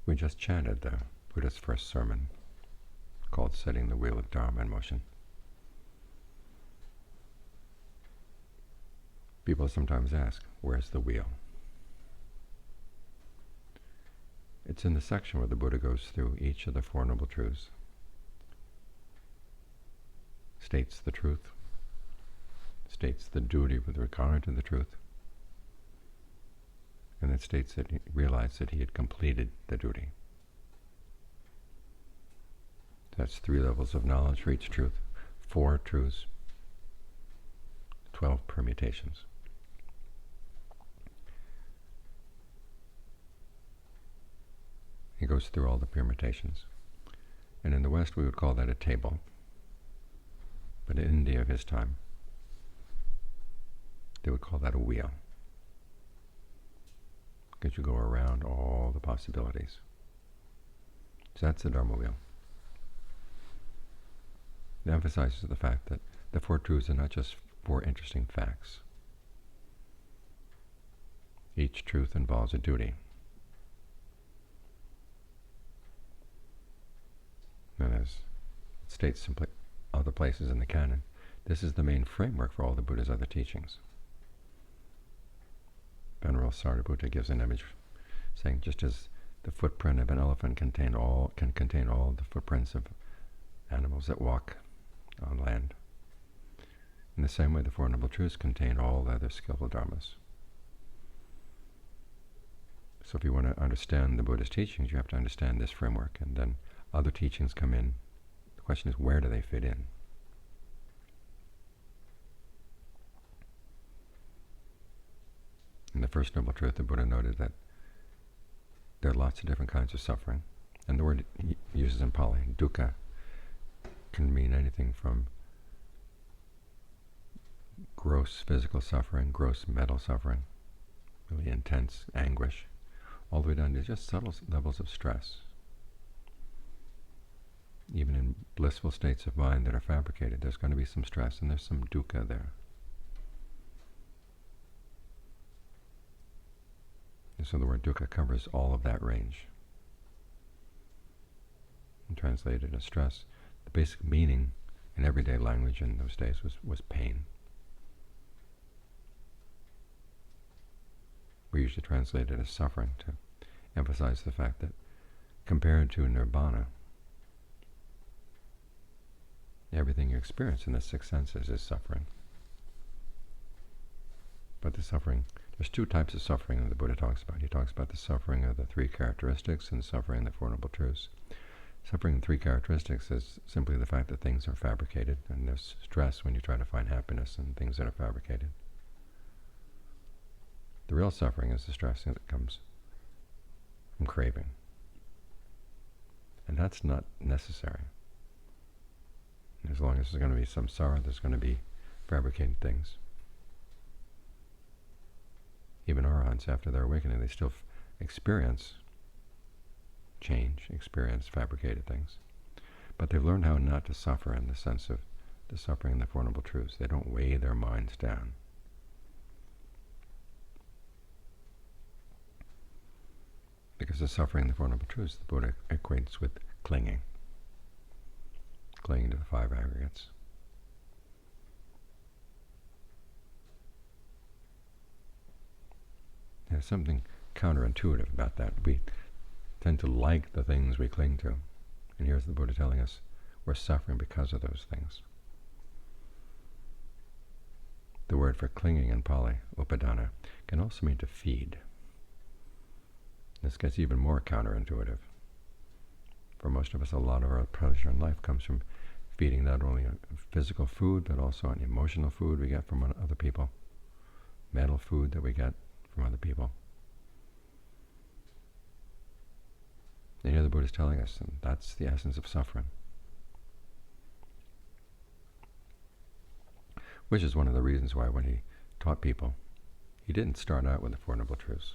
We just chanted the Buddha's first sermon, called Setting the Wheel of Dharma in Motion. People sometimes ask, where's the wheel? It's in the section where the Buddha goes through each of the Four Noble Truths, states the truth, states the duty with regard to the truth, and it states that he realized that he had completed the duty. That's 3 levels of knowledge for each truth, 4 truths, 12 permutations. He goes through all the permutations. And in the West we would call that a table. But in India of his time, they would call that a wheel, because you go around all the possibilities. So that's the Dharma wheel. It emphasizes the fact that the 4 truths are not just 4 interesting facts. Each truth involves a duty. And as it states simply other places in the canon, this is the main framework for all the Buddha's other teachings. Venerable Sariputta gives an image saying, just as the footprint of an elephant can contain all the footprints of animals that walk on land, in the same way the Four Noble Truths contain all the other skillful dharmas. So if you want to understand the Buddha's teachings, you have to understand this framework, and then other teachings come in. The question is, where do they fit in? In the First Noble Truth, the Buddha noted that there are lots of different kinds of suffering, and the word he uses in Pali, dukkha, can mean anything from gross physical suffering, gross mental suffering, really intense anguish, all the way down to just subtle levels of stress. Even in blissful states of mind that are fabricated, there's going to be some stress, and there's some dukkha there. And so the word dukkha covers all of that range. And translated as stress, the basic meaning in everyday language in those days was pain. We usually translate it as suffering to emphasize the fact that compared to nirvana, everything you experience in the 6 senses is suffering. But the suffering, there's 2 types of suffering that the Buddha talks about. He talks about the suffering of the 3 characteristics and suffering of the Four Noble Truths. Suffering in 3 characteristics is simply the fact that things are fabricated, and there's stress when you try to find happiness in things that are fabricated. The real suffering is the stress that comes from craving. And that's not necessary. As long as there's going to be some sorrow, there's going to be fabricated things. Even arahants, after their awakening, they still experience change, experience fabricated things. But they've learned how not to suffer in the sense of the suffering in the Four Noble Truths. They don't weigh their minds down. Because the suffering in the Four Noble Truths, the Buddha equates with clinging to the 5 aggregates. There's something counterintuitive about that. We tend to like the things we cling to. And here's the Buddha telling us we're suffering because of those things. The word for clinging in Pali, upadana, can also mean to feed. This gets even more counterintuitive. For most of us, a lot of our pleasure in life comes from feeding not only on physical food, but also on emotional food we get from other people, mental food that we get from other people. And here the Buddha is telling us, and that's the essence of suffering. Which is one of the reasons why when he taught people, he didn't start out with the Four Noble Truths.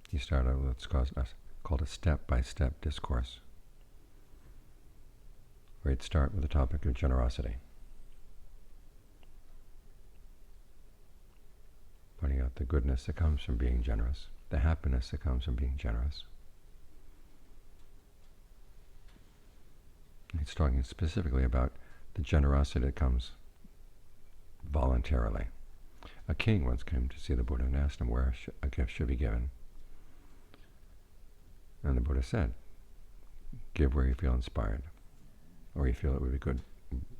He started out with what's called a step-by-step discourse, where he'd start with the topic of generosity, pointing out the goodness that comes from being generous, the happiness that comes from being generous. He's talking specifically about the generosity that comes voluntarily. A king once came to see the Buddha and asked him where a gift should be given. And the Buddha said, give where you feel inspired, or you feel it would be good,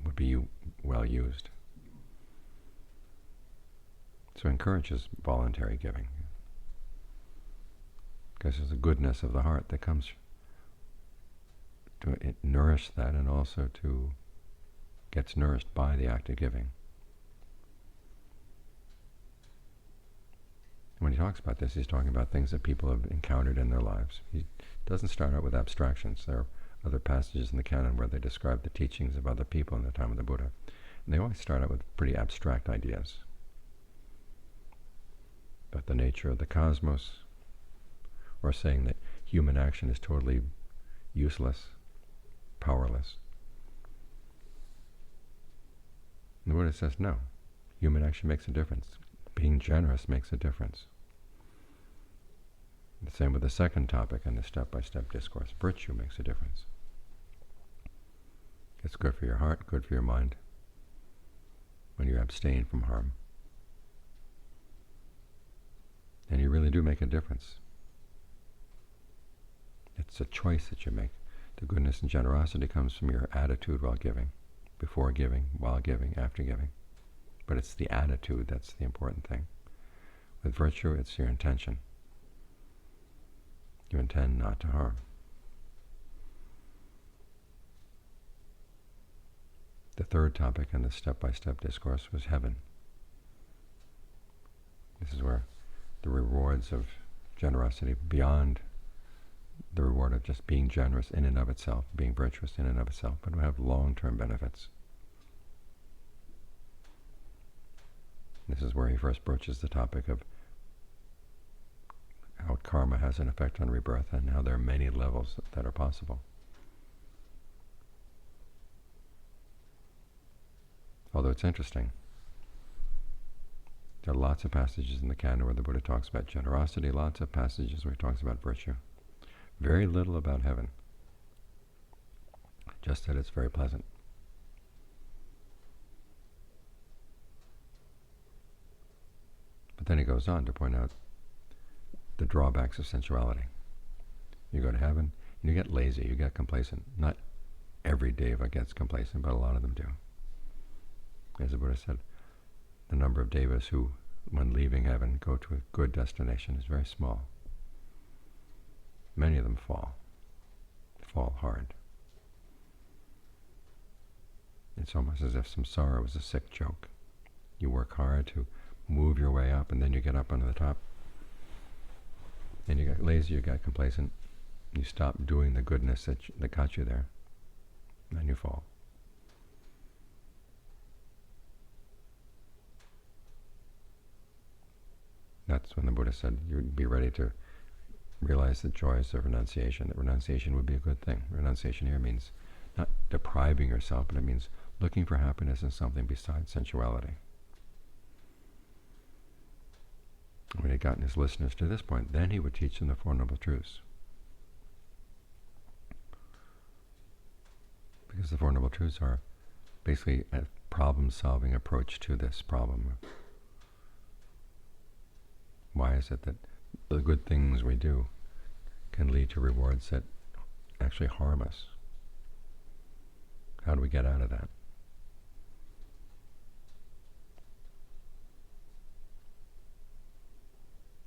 would be well used. So encourages voluntary giving, because there's a goodness of the heart that comes to nourish that, and also gets nourished by the act of giving. When he talks about this, he's talking about things that people have encountered in their lives. He doesn't start out with abstractions. There are other passages in the canon where they describe the teachings of other people in the time of the Buddha. And they always start out with pretty abstract ideas about the nature of the cosmos, or saying that human action is totally useless, powerless. And the Buddha says, no, human action makes a difference. Being generous makes a difference. The same with the second topic in the step-by-step discourse. Virtue makes a difference. It's good for your heart, good for your mind, when you abstain from harm. And you really do make a difference. It's a choice that you make. The goodness and generosity comes from your attitude while giving, before giving, while giving, after giving. But it's the attitude that's the important thing. With virtue, it's your intention. You intend not to harm. The third topic in the step-by-step discourse was heaven. This is where the rewards of generosity, beyond the reward of just being generous in and of itself, being virtuous in and of itself, but will have long-term benefits. This is where he first broaches the topic of how karma has an effect on rebirth, and how there are many levels that are possible. Although it's interesting, there are lots of passages in the canon where the Buddha talks about generosity, lots of passages where he talks about virtue. Very little about heaven, just that it's very pleasant. But then he goes on to point out the drawbacks of sensuality. You go to heaven, and you get lazy, you get complacent. Not every deva gets complacent, but a lot of them do. As the Buddha said, the number of devas who, when leaving heaven, go to a good destination is very small. Many of them fall hard. It's almost as if samsara was a sick joke. You work hard to move your way up, and then you get up onto the top, and you get lazy, you get complacent, you stop doing the goodness that got you there, and then you fall. That's when the Buddha said you'd be ready to realize the joys of renunciation, that renunciation would be a good thing. Renunciation here means not depriving yourself, but it means looking for happiness in something besides sensuality. When he had gotten his listeners to this point, then he would teach them the Four Noble Truths. Because the Four Noble Truths are basically a problem-solving approach to this problem. Why is it that the good things we do can lead to rewards that actually harm us? How do we get out of that?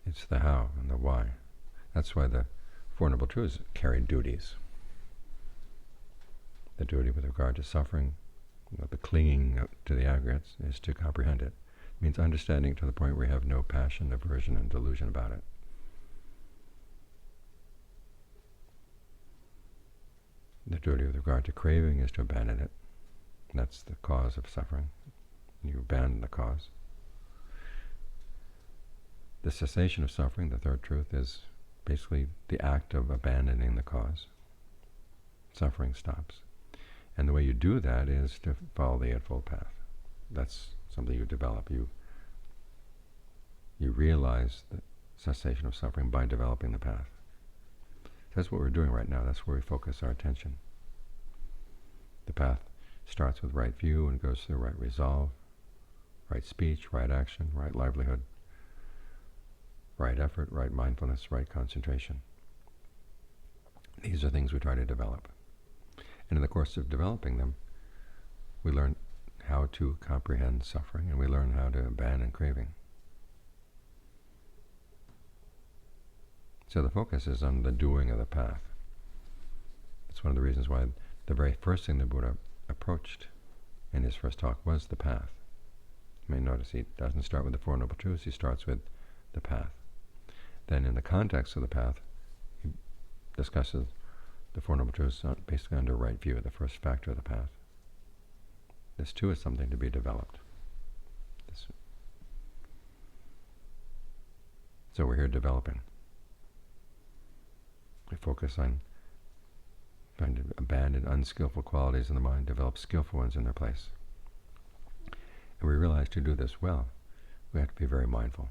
It's the how and the why. That's why the Four Noble Truths carry duties. The duty with regard to suffering, the clinging to the aggregates, is to comprehend it. It means understanding to the point where you have no passion, aversion, and delusion about it. The duty with regard to craving is to abandon it. That's the cause of suffering. You abandon the cause. The cessation of suffering, the third truth, is basically the act of abandoning the cause. Suffering stops. And the way you do that is to follow the Eightfold Path. That's something you develop. You realize cessation of suffering by developing the path. That's what we're doing right now. That's where we focus our attention. The path starts with right view and goes through right resolve, right speech, right action, right livelihood, right effort, right mindfulness, right concentration. These are things we try to develop. And in the course of developing them, we learn how to comprehend suffering, and we learn how to abandon craving. So the focus is on the doing of the path. That's one of the reasons why the very first thing the Buddha approached in his first talk was the path. You may notice he doesn't start with the Four Noble Truths, he starts with the path. Then in the context of the path, he discusses the Four Noble Truths basically under right view, the first factor of the path. This too is something to be developed. So we're here developing. We focus on trying to abandon unskillful qualities in the mind, develop skillful ones in their place. And we realize to do this well, we have to be very mindful.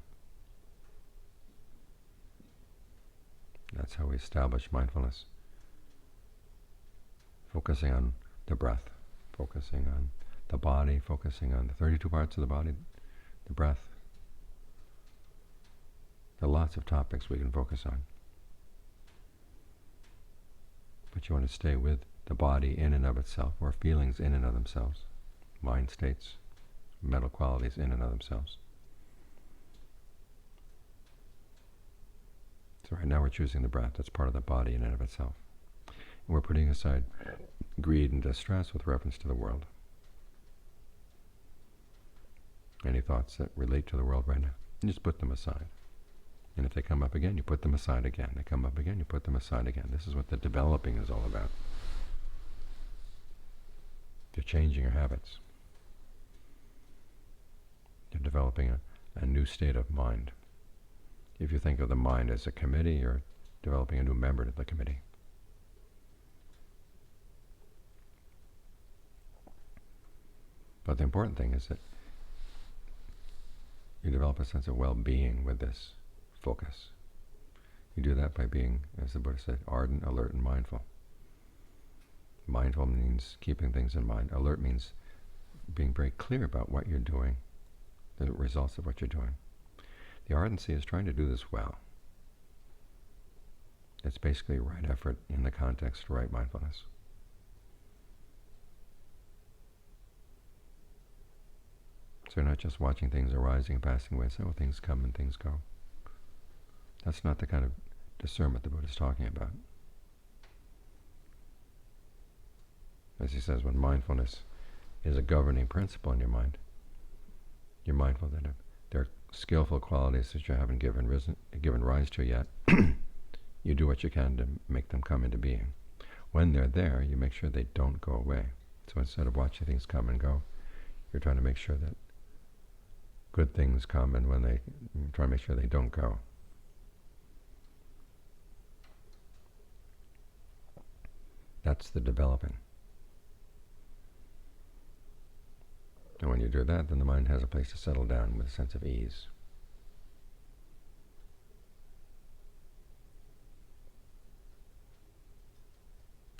That's how we establish mindfulness. Focusing on the breath, focusing on the body, focusing on the 32 parts of the body, the breath. There are lots of topics we can focus on. But you want to stay with the body in and of itself, or feelings in and of themselves, mind states, mental qualities in and of themselves. So right now we're choosing the breath. That's part of the body in and of itself. And we're putting aside greed and distress with reference to the world. Any thoughts that relate to the world right now, you just put them aside. And if they come up again, you put them aside again. They come up again, you put them aside again. This is what the developing is all about. You're changing your habits. You're developing a new state of mind. If you think of the mind as a committee, you're developing a new member to the committee. But the important thing is that you develop a sense of well-being with this focus. You do that by being, as the Buddha said, ardent, alert, and mindful. Mindful means keeping things in mind. Alert means being very clear about what you're doing, the results of what you're doing. The ardency is trying to do this well. It's basically right effort in the context of right mindfulness. So you're not just watching things arising and passing away, so things come and things go. That's not the kind of discernment the Buddha is talking about. As he says, when mindfulness is a governing principle in your mind, you're mindful that if there are skillful qualities that you haven't given rise to yet, you do what you can to make them come into being. When they're there, you make sure they don't go away. So instead of watching things come and go, you're trying to make sure that good things come, and when they try to make sure they don't go. That's the developing. And when you do that, then the mind has a place to settle down with a sense of ease.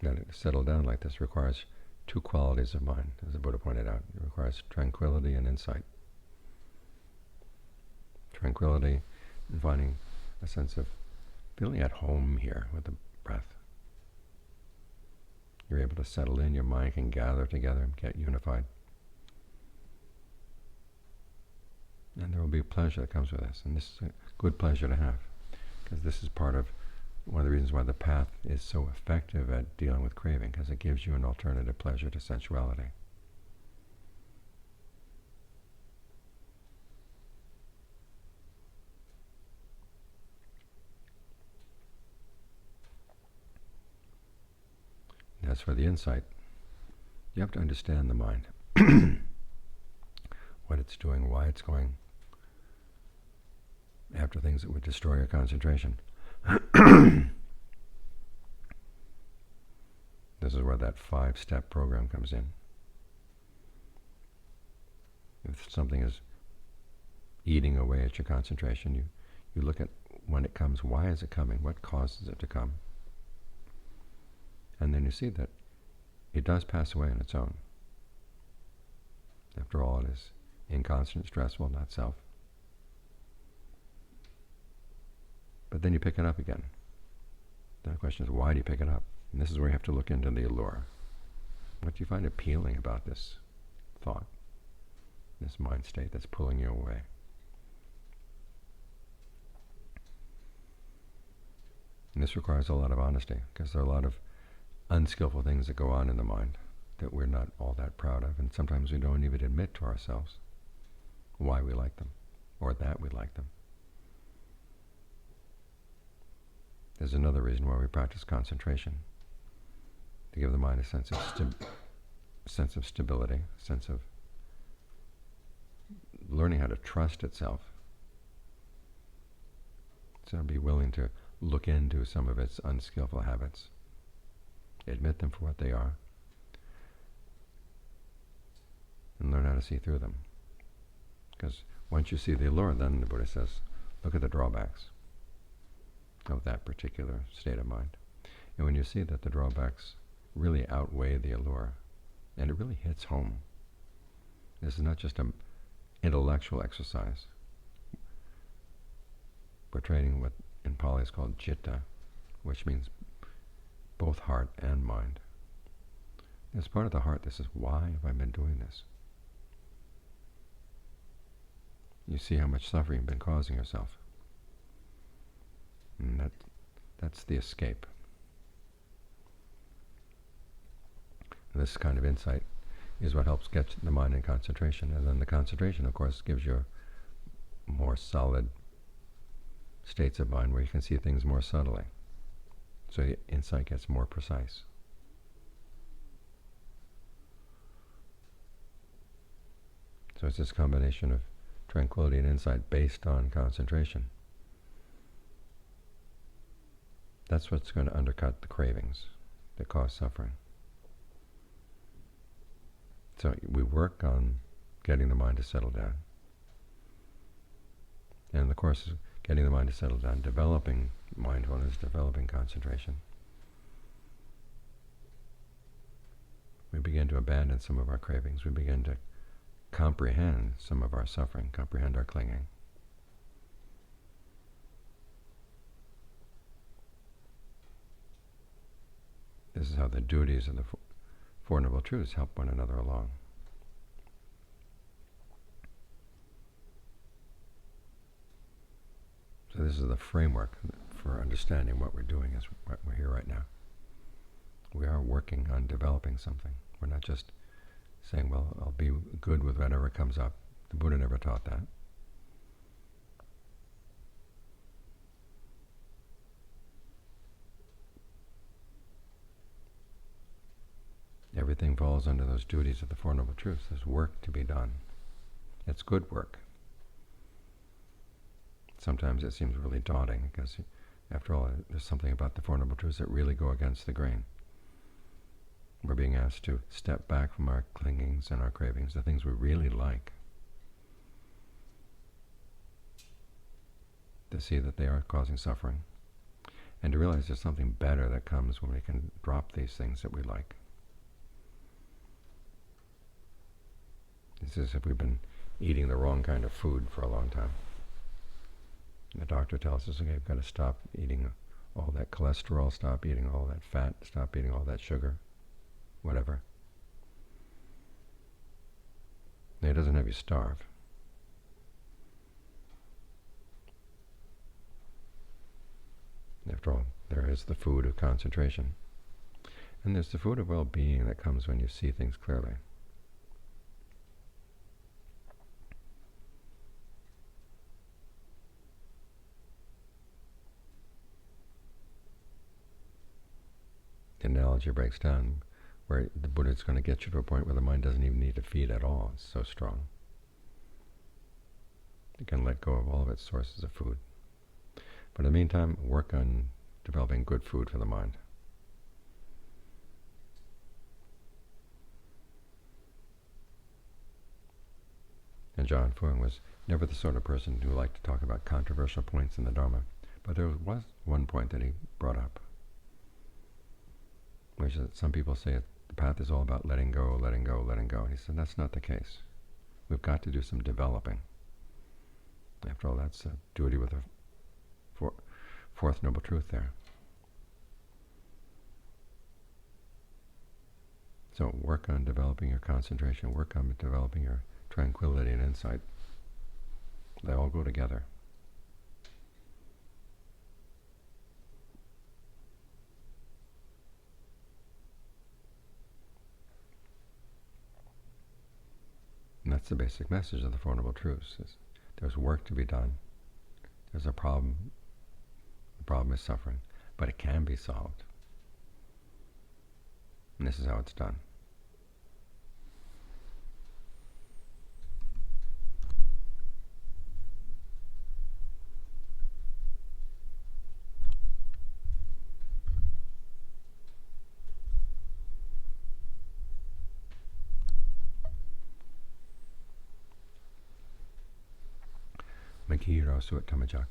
Now, to settle down like this requires two qualities of mind, as the Buddha pointed out. It requires tranquility and insight. Tranquility and finding a sense of feeling at home here with the breath. You're able to settle in, your mind can gather together and get unified. And there will be pleasure that comes with this, and this is a good pleasure to have, because this is part of one of the reasons why the path is so effective at dealing with craving, because it gives you an alternative pleasure to sensuality. As for the insight, you have to understand the mind, what it's doing, why it's going after things that would destroy your concentration. This is where that 5-step program comes in. If something is eating away at your concentration, you look at when it comes, why is it coming? What causes it to come? And then you see that it does pass away on its own. After all, it is inconstant, stressful, not self. But then you pick it up again. Then the question is, why do you pick it up? And this is where you have to look into the allure. What do you find appealing about this thought, this mind state that's pulling you away? And this requires a lot of honesty, because there are a lot of unskillful things that go on in the mind that we're not all that proud of, and sometimes we don't even admit to ourselves why we like them, or that we like them. There's another reason why we practice concentration, to give the mind a sense of stability, a sense of learning how to trust itself. So be willing to look into some of its unskillful habits, admit them for what they are, and learn how to see through them. Because once you see the allure, then the Buddha says, look at the drawbacks of that particular state of mind. And when you see that the drawbacks really outweigh the allure, and it really hits home, this is not just an intellectual exercise. We're training what in Pali is called citta, which means both heart and mind. As part of the heart, this is, why have I been doing this? You see how much suffering you've been causing yourself. And that's the escape. And this kind of insight is what helps get the mind in concentration. And then the concentration, of course, gives you more solid states of mind where you can see things more subtly. So the insight gets more precise. So it's this combination of tranquility and insight based on concentration. That's what's going to undercut the cravings that cause suffering. So we work on getting the mind to settle down. And the course is getting the mind to settle down, developing mindfulness, developing concentration. We begin to abandon some of our cravings. We begin to comprehend some of our suffering, comprehend our clinging. This is how the duties of the Four Noble Truths help one another along. So this is the framework for understanding what we're doing, is what we're here right now. We are working on developing something. We're not just saying, well, I'll be good with whatever comes up. The Buddha never taught that. Everything falls under those duties of the Four Noble Truths. There's work to be done. It's good work. Sometimes it seems really daunting, because after all, there's something about the Four Noble Truths that really go against the grain. We're being asked to step back from our clingings and our cravings, the things we really like, to see that they are causing suffering, and to realize there's something better that comes when we can drop these things that we like. It's as if we've been eating the wrong kind of food for a long time. And the doctor tells us, okay, you've got to stop eating all that cholesterol, stop eating all that fat, stop eating all that sugar, whatever. And it doesn't have you starve. After all, there is the food of concentration. And there's the food of well-being that comes when you see things clearly. The analogy breaks down where the Buddha is going to get you to a point where the mind doesn't even need to feed at all. It's so strong. It can let go of all of its sources of food. But in the meantime, work on developing good food for the mind. And Ajaan was never the sort of person who liked to talk about controversial points in the Dhamma, But there was one point that he brought up, which is some people say the path is all about letting go, letting go, letting go. And he said that's not the case. We've got to do some developing. After all, that's a duty with the fourth noble truth there. So work on developing your concentration, work on developing your tranquility and insight. They all go together. And that's the basic message of the Four Noble Truths. There's work to be done. There's a problem. The problem is suffering. But it can be solved. And this is how it's done.เมื่อกี้เราสวดธรรมจักร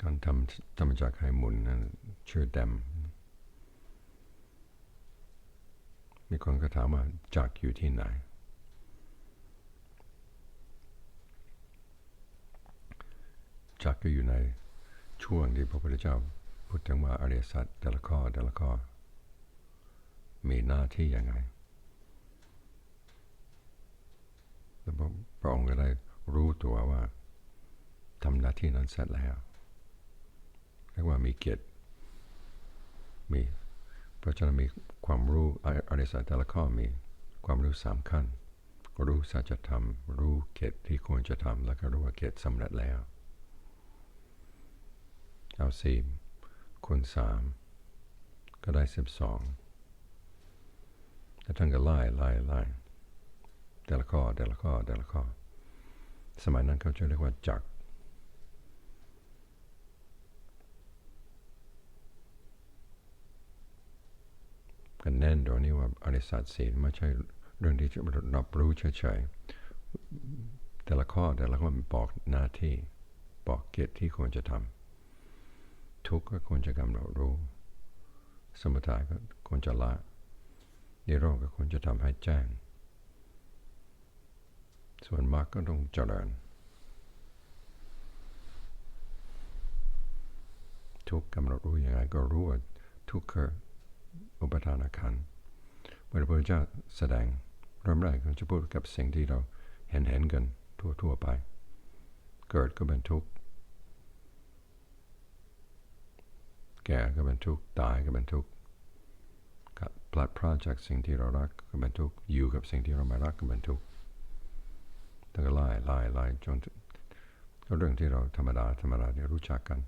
การทำธรรมจักรให้หมุนนั้นชื่อแดมมีคนก็ถามว่าจักรอยู่ที่ไหนจักรก็อยู่ในช่วงที่พระพุทธเจ้าพูดถึงว่าอริยสัจแต่ละข้อมีหน้าที่ยังไงแล้วพระองค์ก็ได้รู้ตัวว่าทำหน้าที่นั้นเสร็จแล้วเรียกว่ามีเกียรติเพราะฉะนั้นมีความรู้อริยสัจแต่ละข้อมีความรู้3 ขั้นรู้สัจธรรมรู้เกียรติที่ควรจะทำแล้วก็รู้ว่าเกียรติสำเร็จแล้วเอา4 คูณ 3ก็ได้12แล้วท่านก็ไล่แต่ละข้อสมัยนั้นเขาจะเรียกว่าจักรกันแน่นโดยนี้ว่าอริยสัจสี่ไม่ใช่เรื่องที่จะรับรู้เฉยๆแต่ละข้อบอกหน้าที่บอกกิจที่ควรจะทำทุกข์ก็ควรจะกำหนดรู้สมุทัยก็ควรจะละนิโรธก็ควรจะทำให้แจ้งส่วนมรรคก็ต้องเจริญทุกข์กำหนดรู้ยังไงก็รู้ว่าทุกข์คืออุปทานขันธ์เมื่อพระพุทธเจ้าแสดงเริ่มแรกก็จะพูดกับสิ่งที่เราเห็นกันทั่วไปเกิดก็เป็นทุกข์แก่ก็เป็นทุกข์ตายก็เป็นทุกข์พลัดพรากจากสิ่งที่เรารักก็เป็นทุกข์อยู่กับสิ่งที่เราไม่รักก็เป็นทุกข์แล้วก็ไล่จนก็เรื่องที่เราธรรมดาที่รู้จักกัน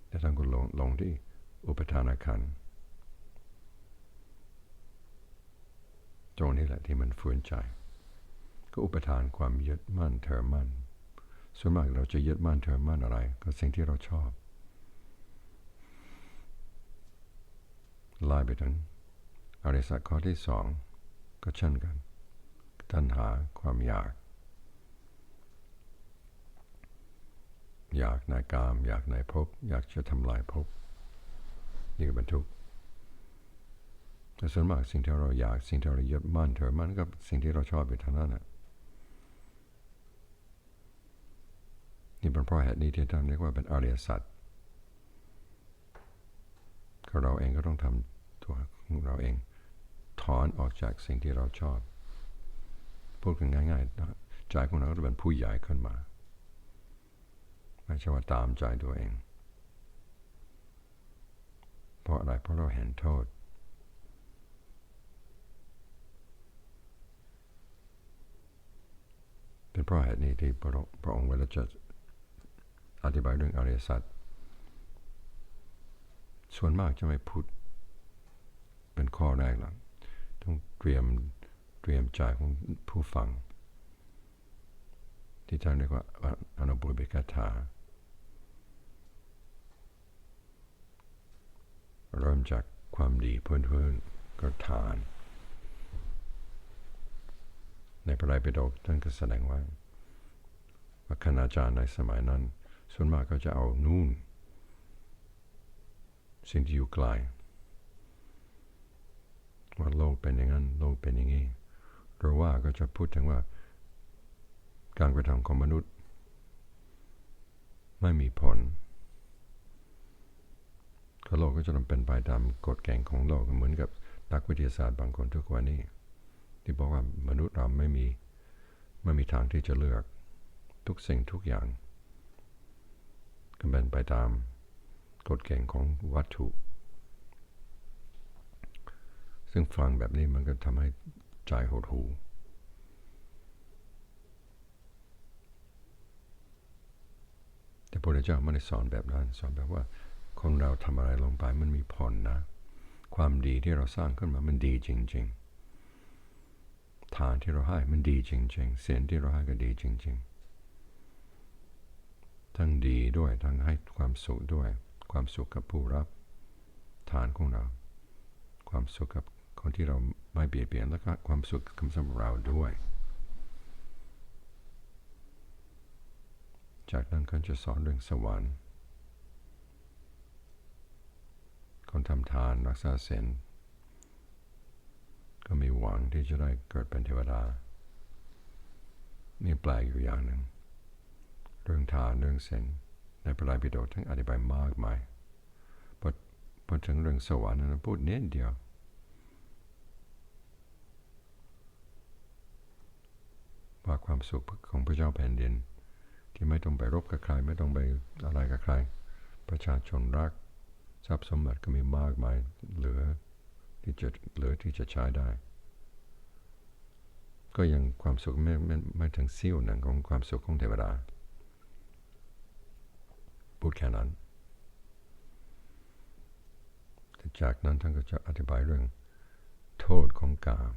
แต่ท่านก็ลงที่อุปทานขันธ์ตรงนี้แหละที่มันฝืนใจก็อุปทานความยึดมั่นถือมั่นส่วนมากเราจะยึดมั่นถือมั่นอะไรก็สิ่งที่เราชอบไล่ไปถึงอริยสัจข้อที่2ก็เช่นกันตัณหาความอยากในกามอยากในภพอยากจะทำลายภพนี่ก็เป็นทุกข์แต่ส่วนมากสิ่งที่เราอยากสิ่งที่เรายึดมั่นถือมั่นก็สิ่งที่เราชอบอยู่เท่านั้นนะนี่เป็นเพราะเหตุนี้ที่ท่านเรียกว่าเป็นอริยสัจเราเองก็ต้องทำตัวของเราเองถอนออกจากสิ่งที่เราชอบพูดกันง่ายๆใจของเราจะเป็นผู้ใหญ่ขึ้นมาไม่ใช่ว่าตามใจตัวเองเพราะอะไรเพราะเราเห็นโทษเป็นเพราะเหตุนี้ที่พระองค์เวลาจะอธิบายเรื่องอริยสัจส่วนมากจะไม่พูดเป็นข้อแรกหรอกต้องเตรียมใจของผู้ฟังที่ท่านเรียกว่าอนุบุพเพกถาเริ่มจากความดีพื้นก็ทาน ในพระไตรปิฎกท่านก็แสดงว่าคณาจารย์ในสมัยนั้นส่วนมากก็จะเอานู่นสิ่งที่อยู่ไกลว่าโลกเป็นอย่างนั้นโลกเป็นอย่างนี้หรือว่าก็จะพูดถึงว่าการกระทำของมนุษย์ไม่มีผลก็โลกก็จะต้องเป็นไปตามกฎเกณฑ์ของโลกเหมือนกับนักวิทยาศาสตร์บางคนทุกวันนี้ที่บอกว่ามนุษย์เราไม่มีทางที่จะเลือกทุกสิ่งทุกอย่างก็เป็นไปตามกฎเกณฑ์ของวัตถุซึ่งฟังแบบนี้มันก็ทำให้ใจหดหู่แต่พระพุทธเจ้าไม่ได้สอนแบบนั้นสอนแบบว่าคนเราทำอะไรลงไปมันมีผลนะความดีที่เราสร้างขึ้นมามันดีจริงๆทานที่เราให้มันดีจริงๆศีลที่เราให้ก็ดีจริงๆทั้งดีด้วยทั้งให้ความสุขด้วยความสุขกับผู้รับทานของเราความสุขกับคนที่เราไม่เบียดเบียนแล้วก็ความสุขสำหรับเราด้วยจากนั้นก็จะสอนเรื่องสวรรค์คนทำทานรักษาศีลก็มีหวังที่จะได้เกิดเป็นเทวดานี่แปลกอยู่อย่างหนึ่งเรื่องทานเรื่องศีลในพระไตรปิฎกทั้งอธิบายมากมายพอถึงเรื่องสวรรค์นั้นพูดนิดเดียวว่าความสุขของพระเจ้าแผ่นดินที่ไม่ต้องไปรบกับใครไม่ต้องไปอะไรกับใครประชาชนรักทรัพย์สมบัติก็มีมากมายเหลือที่จะใช้ได้ก็ยังความสุขไม่ถึงเสี้ยวหนึ่งของความสุขของเทวดาพูดแค่นั้นจากนั้นท่านก็จะอธิบายเรื่องโทษของกาม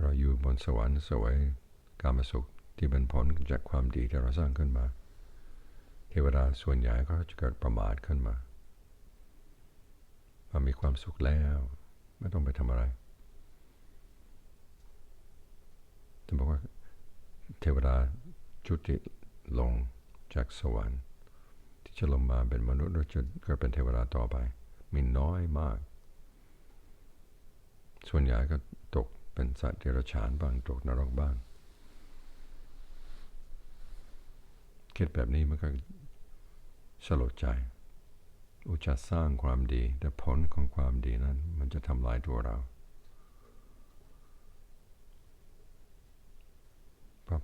เราอยู่บนสวรรค์สวยกามสุขที่เป็นผลจากความดีที่เราสร้างขึ้นมาเทวดาส่วนใหญ่ก็จะเกิดประมาทขึ้นมามีความสุขแล้วไม่ต้องไปทำอะไรจะบอกว่าเทวดาจุติลงจากสวรรค์ที่จะลงมาเป็นมนุษย์หรือจะเกิดเป็นเทวดาต่อไปมีน้อยมากส่วนใหญ่ก็ตกเป็นสัตว์เดรัจฉานบ้างตกนรกบ้างคิดแบบนี้มันก็สลดใจอุจจาสร้างความดีแต่ผลของความดีนั้นมันจะทำลายตัวเรา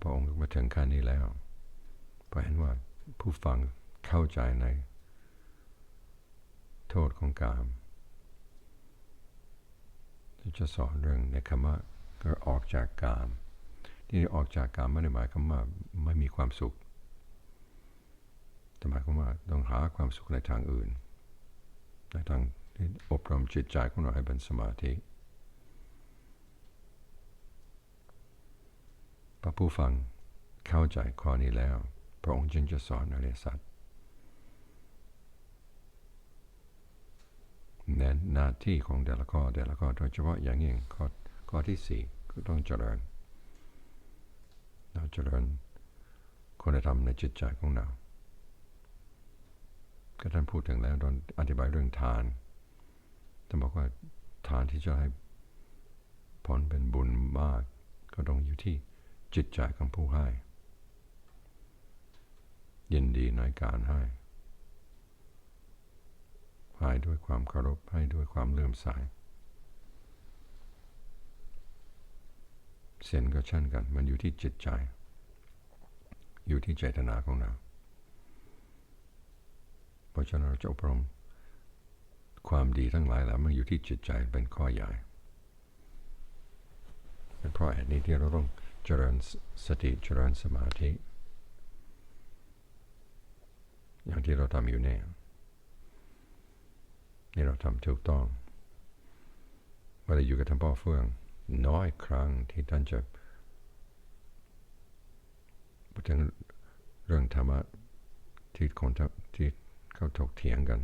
พระองค์มาถึงขั้นนี้แล้วเพราะเห็นว่าผู้ฟังเข้าใจในโทษของกามจะสอนเรื่องเนกขมะก็ออกจากกามที่ออกจากกามไม่ได้หมายความว่าไม่มีความสุขแต่หมายความว่าต้องหาความสุขในทางอื่นในทางที่อบรมจิตใจของเราให้เป็นสมาธิพระผู้ฟังเข้าใจข้อนี้แล้วพระองค์จึงจะสอนอริยสัจเน้นหน้าที่ของแต่ละข้อโดยเฉพาะอย่างยิ่งข้อที่4ก็ต้องเจริญคุณธรรมในจิตใจของเราก็ท่านพูดถึงแล้วตอนอธิบายเรื่องทานท่านบอกว่าทานที่จะให้ผลเป็นบุญมากก็ต้องอยู่ที่จิตใจของผู้ให้ยินดีในการให้ด้วยความเคารพให้ด้วยความเลื่อมใสศีลก็เช่นกันมันอยู่ที่จิตใจอยู่ที่เจตนาของเราเพราะฉะนั้นเราจะอบรมความดีทั้งหลายแล้วมันอยู่ที่จิตใจเป็นข้อใหญ่เป็นเพราะเหตุนี้ที่เราต้องเจริญสติเจริญสมาธิอย่างที่เราทำอยู่เนี่ยนี่เราทำถูกต้องเวลาอยู่กับท่านพ่อเฟื่องน้อยครั้งที่ท่านจะพูดถึงเรื่องธรรมะที่เขาถกเถียงกัน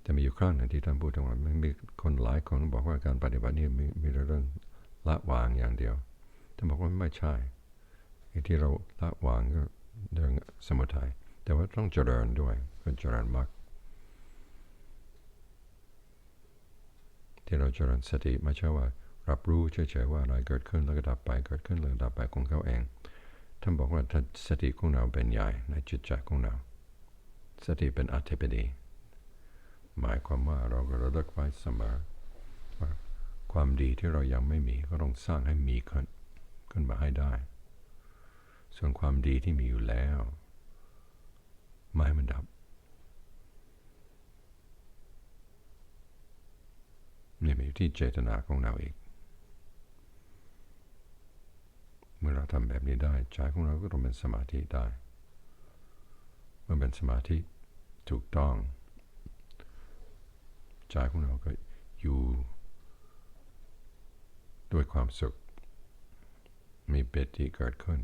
แต่มีอยู่ครั้งหนึ่งที่ท่านพูดถึงว่ามันมีคนหลายคนบอกว่าการปฏิบัตินี่มีเรื่อง ละวางอย่างเดียวท่านบอกว่าไม่ใช่ไอ้ที่เราละวางก็เรื่องสมุทัยแต่ว่าต้องเจริญด้วยคือเจริญมรรคที่เราเจริญสติไม่ใช่ว่ารับรู้เฉยๆว่าอะไรเกิดขึ้นแล้วก็ดับไปเกิดขึ้นแล้วดับไปของเขาเองท่านบอกว่าถ้าสติของเราเป็นใหญ่ในจิตใจของเราสติเป็นอธิบดีหมายความว่าเราก็ระลึกไว้เสมอว่าความดีที่เรายังไม่มีก็ต้องสร้างให้มีขึ้นมาให้ได้ส่วนความดีที่มีอยู่แล้วไม่ให้มันดับนี่มันอยู่ที่เจตนาของเราอีกเมื่อเราทำแบบนี้ได้ใจของเราก็ต้องเป็นสมาธิได้เมื่อเป็นสมาธิถูกต้องใจของเราก็อยู่ด้วยความสุขมีปิติเกิดขึ้น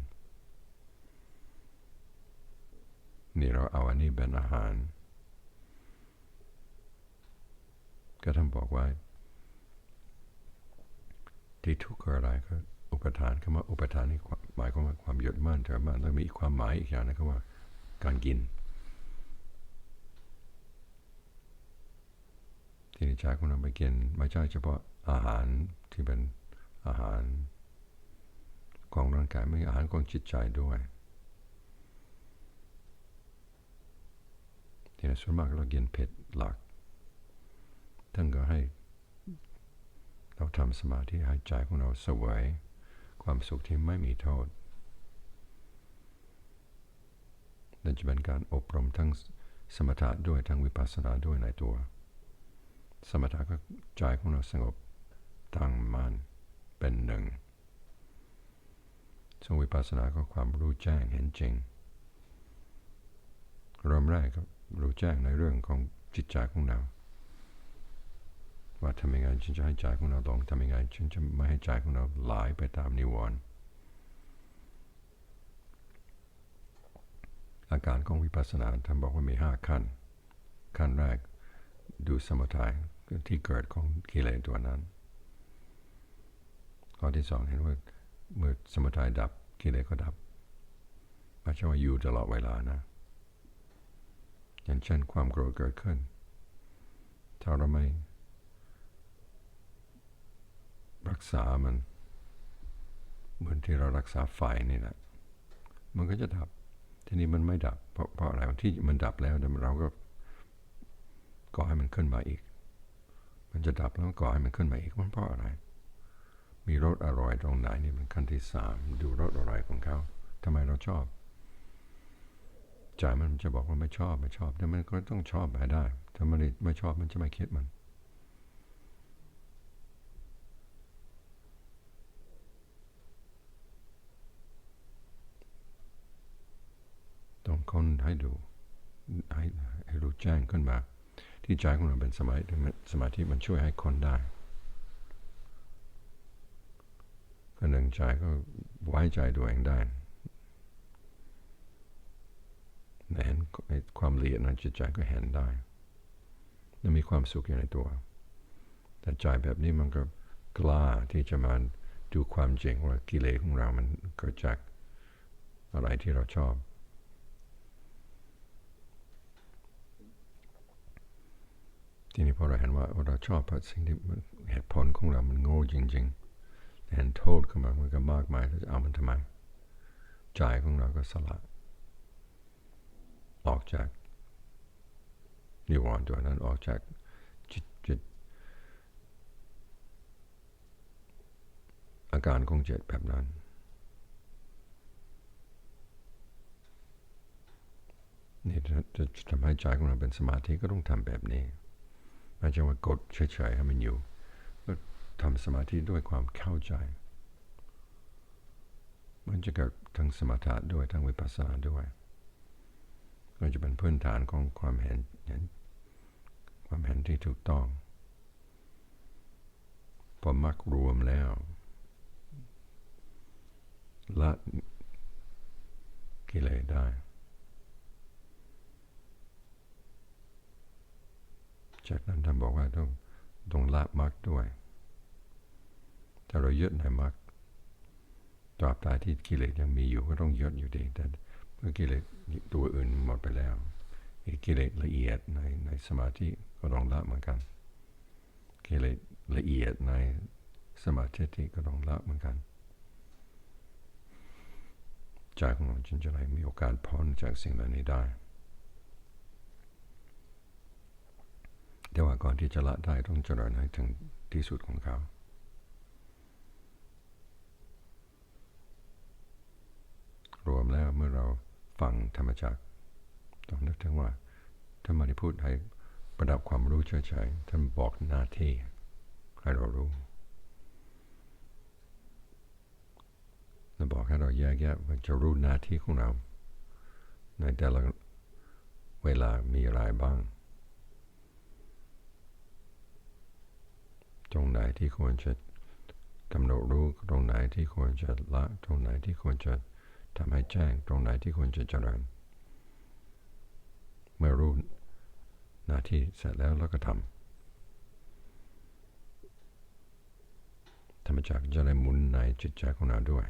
นี่เราเอาอันนี้เป็นอาหารก็ท่านบอกว่าที่ทุกข์อะไรก็อุปทานคำว่าอุปทานนี่หมายความว่าความยึดมั่นถือมั่นแล้วมีความหมายอีกอย่างนะครับว่าการกินที่ใจของเราไปกินไม่ใช่เฉพาะอาหารที่เป็นอาหารของร่างกายไม่ใช่อาหารของจิตใจด้วยที่ส่วนมากเรากินเผ็ดหลักท่านก็ให้เราทำสมาธิให้ใจของเราเสวยความสุขที่ไม่มีโทษนั่นจะเป็นการอบรมทั้งสมถะด้วยทั้งวิปัสสนาด้วยในตัวสมถะก็ใจของเราสงบตั้งมั่นเป็นหนึ่งส่วนวิปัสสนาก็ความรู้แจ้งเห็นจริงเริ่มแรกก็รู้แจ้งในเรื่องของจิตใจของเราว่าทำยังไงฉันจะให้ใจของเราหลงทำยังไงฉันจะไม่ให้ใจของเราไหลไปตามนิวรณ์อาการของวิปัสสนาท่านบอกว่ามี5ขั้นขั้นแรกดูสมุทัยที่เกิดของกิเลสตัวนั้นข้อที่2เห็นว่าเมื่อสมุทัยดับกิเลสก็ดับไม่ใช่ว่าอยู่ตลอดเวลานะอย่างเช่นความโกรธเกิดขึ้นถ้าเราไม่รักษามันเหมือนที่เรารักษาไฟนี่แหละมันก็จะดับทีนี้มันไม่ดับเพราะอะไรที่มันดับแล้วแต่เราก็ก่อให้มันขึ้นมาอีกมันจะดับแล้วก่อให้มันขึ้นมาอีกมันเพราะอะไรมีรสอร่อยตรงไหนนี่มันขั้นที่3ดูรสอร่อยของเขาทำไมเราชอบใจมันจะบอกว่าไม่ชอบแต่มันก็ต้องชอบไปได้ถ้ามันไม่ชอบมันจะไม่คิดมันต้องค้นให้ดูให้รู้แจ้งขึ้นมาที่ใจของเราเป็นสมาธิมันช่วยให้คนได้ก็หนึ่งใจก็ไว้ใจตัวเองได้เห็นความละเอียดในจิตใจก็เห็นได้และมีความสุขอยู่ในตัวแต่ใจแบบนี้มันก็กล้าที่จะมาดูความจริงว่ากิเลสของเรามันเกิดจากอะไรที่เราชอบทีนี้พอเราเห็นว่าเราชอบเพราะสิ่งที่เหตุผลของเรามันโง่จริงๆเห็นโทษขึ้นมามันก็มากมายเราจะเอามันทำไมใจของเราก็สละออกจากนิวรณ์ตัวนั้นออกจากจิตอาการของจิตแบบนั้นนี่จะทำให้ใจของเราเป็นสมาธิก็ต้องทำแบบนี้ไม่ใช่ว่ากดเฉยๆให้มันอยู่ก็ทำสมาธิด้วยความเข้าใจมันจะเกิดทั้งสมถะด้วยทั้งวิปัสสนาด้วยก็จะเป็นพื้นฐานของความเห็นที่ถูกต้องพอมรรครวมแล้วละกิเลสได้จากนั้นท่านบอกว่าต้องละมรรคด้วยท ถ้าเรายึดในมรรคตราบใดที่กิเลสยังมีอยู่ก็ต้องยึดอยู่ดีแต่เมื่อกิเลสตัวอื่นหมดไปแล้วกิเลสละเอียดในสมาธิก็ต้องละเหมือนกันกิเลสละเอียดในสมาธิก็ต้องละเหมือนกันใจของเราจึงจะได้มีโอกาสพ้นจากสิ่งเหล่านี้ได้แต่ว่าก่อนที่จะละได้ต้องเจริญให้ถึงที่สุดของเขารวมแล้วเมื่อเราฟังธรรมจักรต้องนึกถึงว่าท่านไม่ได้พูดให้ประดับความรู้เฉยๆท่านบอกหน้าที่ให้เรารู้และบอกให้เราแยกแยะว่าจะรู้หน้าที่ของเราในแต่ละเวลามีอะไรบ้างตรงไหนที่ควรจะกำหนดรู้ตรงไหนที่ควรจะละตรงไหนที่ควรจะทำให้แจ้งตรงไหนที่ควรจะเจริญเมื่อรู้หน้าที่เสร็จแล้วเราก็ทำธรรมจักรจะได้หมุนในจิตใจของเราด้วย